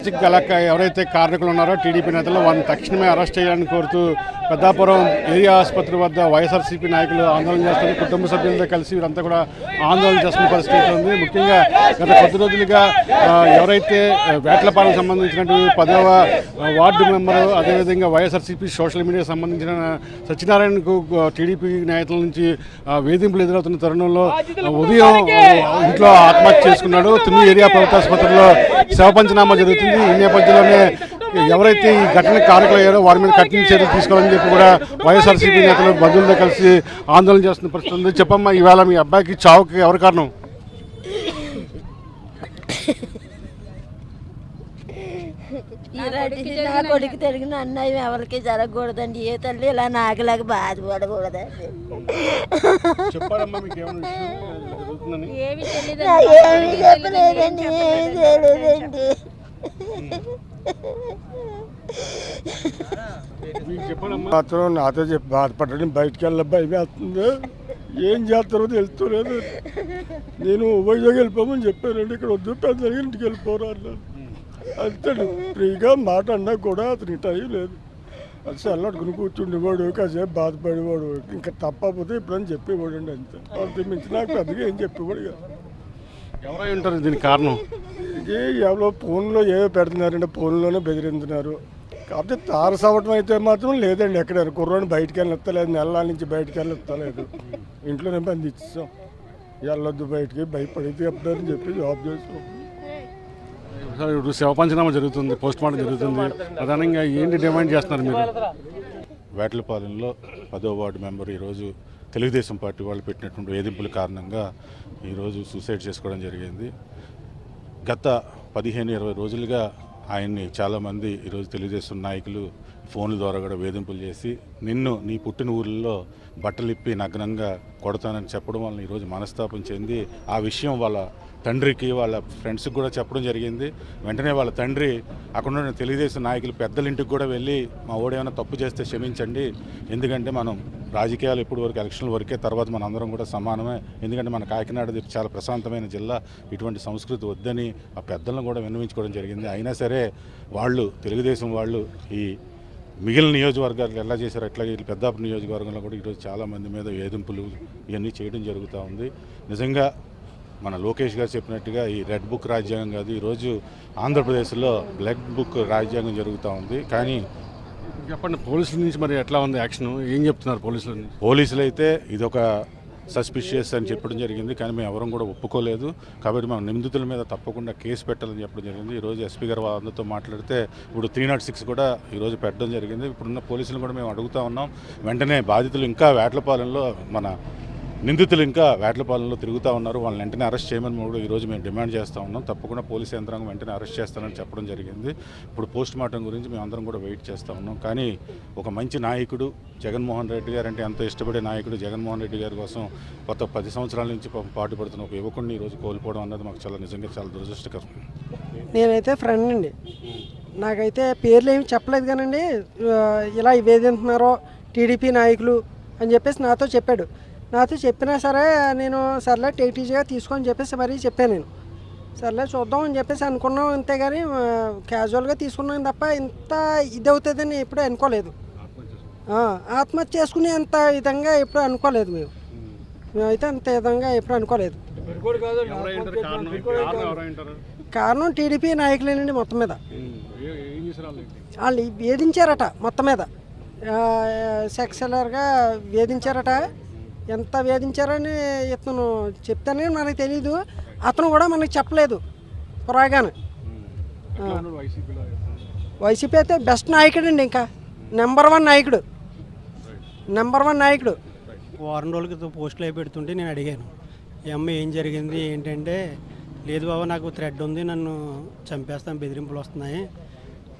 ఎవరైతే కారకులు ఉన్నారో టీడీపీ నేతలు వారిని తక్షణమే అరెస్ట్ చేయాలని కోరుతూ పెద్దాపురం ఏరియా ఆసుపత్రి వద్ద వైఎస్ఆర్సీపీ నాయకులు ఆందోళన చేస్తున్నారు. కుటుంబ సభ్యులతో కలిసి వీరంతా కూడా ఆందోళన చేస్తున్న పరిస్థితి ఉంది. ముఖ్యంగా గత కొద్ది రోజులుగా ఎవరైతే వేట్లపాలకు సంబంధించినటువంటి 10వ వార్డు మెంబరు, అదేవిధంగా వైఎస్ఆర్సీపీ సోషల్ మీడియాకు సంబంధించిన సత్యనారాయణకు టీడీపీ నేతల నుంచి వేధింపులు ఎదురవుతున్న తరుణంలో ఉదయం ఇంట్లో ఆత్మహత్య చేసుకున్నాడు. తుమ్మి ఏరియా ప్రభుత్వ ఆసుపత్రిలో శవ పంచనామా జరుగుతుంది. ఈ నేపథ్యంలోనే ఎవరైతే ఈ ఘటనకు కారకులయ్యారో వారి మీద కఠిన చర్యలు తీసుకోవాలని చెప్పి కూడా వైఎస్ఆర్సీపీ నేతలు బంధువులతో కలిసి ఆందోళన చేస్తున్న పరిస్థితి ఉంది. చెప్పమ్మా, ఈవేళ మీ అబ్బాయికి చావుకి ఎవరి కారణం? నా కొడుకు తిరిగిన అన్నయ్య ఎవరికి జరగకూడదండి. ఏ తల్లి ఇలా నాకులాగా బాధపడకూడదండి. ఏమి చెప్పలేదండి, ఏమి చేయలేదండి. మాత్రం నాతో చెప్పి బాధపడడం బయటికి వెళ్ళ భయం వేస్తుంది. ఏం చేస్తారో తెలుస్తలేదు. నేను వైజాగ్ వెళ్ళిపోమని చెప్పానండి. ఇక్కడ వద్దు, పెద్ద ఇంటికి వెళ్ళిపోరా అన్నాను. అంతేడు ఫ్రీగా మాట అన్నా కూడా అతనికి టైం లేదు. అది అల్లడుకుని కూర్చుండేవాడు, కాసేపు బాధపడేవాడు. ఇంకా తప్పకపోతే ఇప్పుడని చెప్పేవాడు అండి. అంతే. అంతే మించి నాకు పెద్దగా ఏం చెప్పేవాడు కదా. ఎవరై ఉంటారు దీనికి కారణం? ఎవరో ఫోన్లో ఏవో పెడుతున్నారంటే ఫోన్లోనే బెదిరించున్నారు. కాకపోతే తారసవటం అయితే మాత్రం లేదండి. ఎక్కడ కుర్రాన్ని బయటికి వెళ్ళొస్తలేదు, నెలల నుంచి బయటికి వెళ్ళొస్తలేదు. ఇంట్లోనే బంధిస్తాం. వెళ్ళొద్దు బయటికి, భయపడితే చెప్తారని చెప్పి జాబ్ చేస్తాం. ఇప్పుడు శవ పంచనామా జరుగుతుంది, పోస్ట్ మార్టం జరుగుతుంది. ప్రధానంగా ఏంటి డిమాండ్ చేస్తున్నారు మీరు? వేట్లపాలెంలో 10వ వార్డు మెంబర్ ఈరోజు తెలుగుదేశం పార్టీ వాళ్ళు పెట్టినటువంటి వేధింపుల కారణంగా ఈరోజు సూసైడ్ చేసుకోవడం జరిగింది. గత 15-20 రోజులుగా ఆయన్ని చాలామంది ఈరోజు తెలుగుదేశం నాయకులు ఫోన్ల ద్వారా కూడా వేధింపులు చేసి నిన్ను నీ పుట్టిన ఊళ్ళలో బట్టలిప్పి నగ్నంగా కొడతానని చెప్పడం వల్ల ఈరోజు మనస్తాపం చెంది ఆ విషయం వాళ్ళ తండ్రికి వాళ్ళ ఫ్రెండ్స్కి కూడా చెప్పడం జరిగింది. వెంటనే వాళ్ళ తండ్రి అక్కడ ఉన్న తెలుగుదేశం నాయకులు పెద్దల ఇంటికి కూడా వెళ్ళి మా ఓడేమైనా తప్పు చేస్తే క్షమించండి, ఎందుకంటే మనం రాజకీయాలు ఇప్పటి వరకు ఎలక్షన్ల వరకే, తర్వాత మన అందరం కూడా సమానమే, ఎందుకంటే మన కాకినాడది చాలా ప్రశాంతమైన జిల్లా, ఇటువంటి సంస్కృతి వద్దని ఆ పెద్దలను కూడా విన్నవించుకోవడం జరిగింది. అయినా సరే వాళ్ళు తెలుగుదేశం వాళ్ళు ఈ మిగిలిన నియోజకవర్గాలు ఎలా చేశారు అట్లాగే పెద్దాపురం నియోజకవర్గంలో కూడా ఈరోజు చాలామంది మీద వేధింపులు ఇవన్నీ చేయడం జరుగుతూ ఉంది. నిజంగా మన లోకేష్ గారు చెప్పినట్టుగా ఈ రెడ్ బుక్ రాజ్యాంగం కాదు, ఈరోజు ఆంధ్రప్రదేశ్లో బ్లడ్ బుక్ రాజ్యాంగం జరుగుతూ ఉంది. కానీ చెప్పండి, పోలీసుల నుంచి మరి ఎట్లా ఉంది యాక్షన్? ఏం చెప్తున్నారు పోలీసులు? పోలీసులు అయితే ఇదొక సస్పిషియస్ అని చెప్పడం జరిగింది, కానీ మేము ఎవరం కూడా ఒప్పుకోలేదు. కాబట్టి మేము నిందితుల మీద తప్పకుండా కేసు పెట్టాలని చెప్పడం జరిగింది. ఈరోజు ఎస్పీ గారు వాళ్ళందరితో మాట్లాడితే ఇప్పుడు 306 కూడా ఈరోజు పెట్టడం జరిగింది. ఇప్పుడున్న పోలీసులు కూడా మేము అడుగుతూ ఉన్నాం, వెంటనే బాధితులు ఇంకా వేట్లపాలెంలో నిందితులు ఇంకా వేట్లపాలెంలో తిరుగుతూ ఉన్నారు, వాళ్ళని వెంటనే అరెస్ట్ చేయమని కూడా ఈరోజు మేము డిమాండ్ చేస్తూ ఉన్నాం. తప్పకుండా పోలీసు యంత్రాంగం వెంటనే అరెస్ట్ చేస్తానని చెప్పడం జరిగింది. ఇప్పుడు పోస్ట్ మార్టం గురించి మేము అందరం కూడా వెయిట్ చేస్తూ ఉన్నాం. కానీ ఒక మంచి నాయకుడు జగన్మోహన్ రెడ్డి గారు అంటే ఎంతో ఇష్టపడే నాయకుడు జగన్మోహన్ రెడ్డి గారి కోసం కొత్త 10 సంవత్సరాల నుంచి పాటుపడుతున్న ఒక యువకుడిని ఈరోజు కోల్పోవడం అన్నది మాకు నిజంగా చాలా దురదృష్టకరం. నేనైతే ఫ్రెండ్ అండి, నాకైతే పేర్లు ఏమి చెప్పలేదు కానండి, ఇలా వేధింటున్నారో టీడీపీ నాయకులు అని చెప్పేసి నాతో చెప్పాడు. నాతో చెప్పినా సరే నేను సర్లే టేటీజీగా తీసుకొని చెప్పేసి మరీ చెప్పాను. నేను సర్లే చూద్దాం అని చెప్పేసి అనుకున్నాం, అంతేగాని క్యాజువల్గా తీసుకున్నాం తప్ప ఇంత ఇది అవుతుందని ఎప్పుడూ అనుకోలేదు. ఆత్మహత్య చేసుకునే అంత విధంగా ఎప్పుడు అనుకోలేదు. మేమైతే అంత విధంగా ఎప్పుడు అనుకోలేదు. కారణం టీడీపీ నాయకులేనండి. మొత్తం మీద వాళ్ళు వేధించారట, మొత్తం మీద సెక్సువల్గా వేధించారట. ఎంత వేధించారని ఇతను చెప్తానే మనకు తెలీదు, అతను కూడా మనకు చెప్పలేదు పురాగానే. వైసీపీ అయితే బెస్ట్ నాయకుడు అండి, ఇంకా నెంబర్ 1 నాయకుడు. వారం రోజుల క్రితం పోస్టులు అయి పెడుతుంటే నేను అడిగాను, ఈ అమ్మ ఏం జరిగింది ఏంటంటే, లేదు బాబా నాకు థ్రెడ్ ఉంది, నన్ను చంపేస్తాను, బెదిరింపులు వస్తున్నాయి,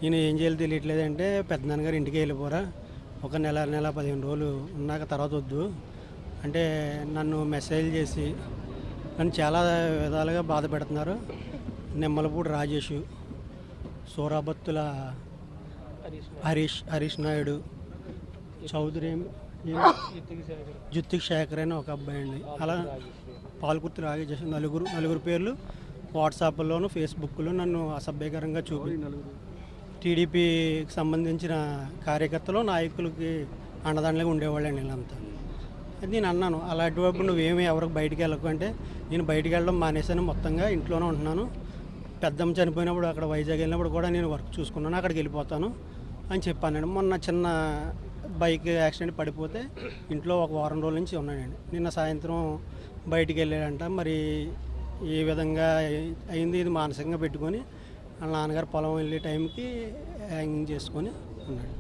నేను ఏం చేయాలి తెలియట్లేదంటే, పెద్దనాన్నగారు ఇంటికి వెళ్ళిపోరా, ఒక నెల 15 రోజులు ఉన్నాక తర్వాత వద్దు అంటే నన్ను మెసేజ్ చేసి నన్ను చాలా విధాలుగా బాధ పెడుతున్నారు. నిమ్మలపూడి రాజేష్, సూరాబత్తుల హరీష్ నాయుడు, చౌదరి జుత్తిక్ శేఖర్ అని ఒక అబ్బాయి అండి, అలా పాల్కుర్తి రాజేష్, నలుగురు పేర్లు వాట్సాప్లోను ఫేస్బుక్లో నన్ను అసభ్యకరంగా టీడీపీకి సంబంధించిన కార్యకర్తలు నాయకులకి అండదండలుగా ఉండేవాళ్ళండి వీళ్ళంతా. అది నేను అన్నాను, అలాంటి వైపు నువ్వేమీ ఎవరికి బయటికి వెళ్ళకు అంటే, నేను బయటికి వెళ్ళడం మానేశాను, మొత్తంగా ఇంట్లోనే ఉంటున్నాను. పెద్దమ్మ చనిపోయినప్పుడు అక్కడ వైజాగ్ వెళ్ళినప్పుడు కూడా నేను వర్క్ చూసుకున్నాను, అక్కడికి వెళ్ళిపోతాను అని చెప్పానండి. మొన్న చిన్న బైక్ యాక్సిడెంట్ పడిపోతే ఇంట్లో ఒక వారం రోజుల నుంచి ఉన్నానండి. నిన్న సాయంత్రం బయటికి వెళ్ళాడంట. మరి ఏ విధంగా అయింది ఇది మానసికంగా పెట్టుకొని వాళ్ళ నాన్నగారు పొలం వెళ్ళే టైంకి హ్యాంగింగ్ చేసుకొని ఉన్నాడు.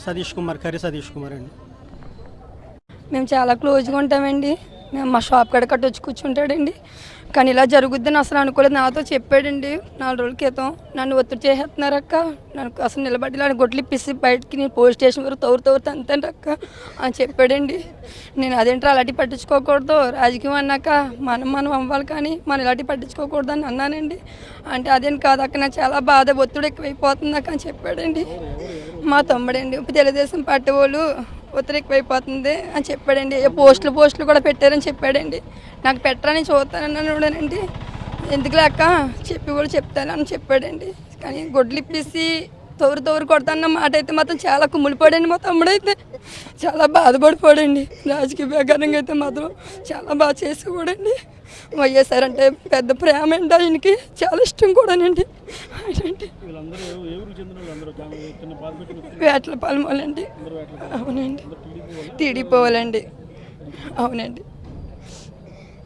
సతీష్ కుమార్, కర్రీ సతీష్ కుమార్ అండి. మేము చాలా క్లోజ్గా ఉంటామండి. మేము మా షాప్ కాడ కట్ట వచ్చి కూర్చుంటాడండి. కానీ ఇలా జరుగుద్దని అసలు అనుకోలేదు. నాతో చెప్పాడండి 4 రోజుల క్రితం, నన్ను ఒత్తిడి చేసేస్తున్నారక్క, నన్ను అసలు నిలబడి ఇలా గొడ్లు ఇప్పిసి బయటికి నేను పోలీస్ స్టేషన్ వరకు తవ్వురు తంతాను అక్క అని చెప్పాడండి. నేను అదేంటో అలాంటివి పట్టించుకోకూడదు, రాజకీయం అన్నాక మనం అవ్వాలి కానీ మనం ఇలాంటివి పట్టించుకోకూడదు అని అన్నానండి. అంటే అదేం కాదు అక్క, నాకు చాలా బాధ, ఒత్తిడి ఎక్కువైపోతుంది అక్క అని చెప్పాడండి. మా తమ్ముడండి తెలుగుదేశం పార్టీ వాళ్ళు ఒత్తిడి ఎక్కువైపోతుంది అని చెప్పాడండి. పోస్టులు కూడా పెట్టారని చెప్పాడండి. నాకు పెట్టరని చూస్తానన్నానండి. ఎందుకు లేక చెప్పి కూడా చెప్తానని చెప్పాడండి. కానీ గొడ్లు ఇప్పేసి తవ్వురు కొడతాన్న మాట అయితే మాత్రం చాలా కుమ్ములిపోడండి. మా తమ్ముడైతే చాలా బాధపడిపోడండి. రాజకీయ వ్యాపారంగా అయితే మాత్రం చాలా బాగా చేసేవాడండి. వైఎస్ఆర్ అంటే పెద్ద ప్రేమ అండి, ఆయనకి చాలా ఇష్టం కూడానండి. వేటలపాలెం వాళ్ళండి. అవునండి, టీడీపీ వాళ్ళండి. అవునండి.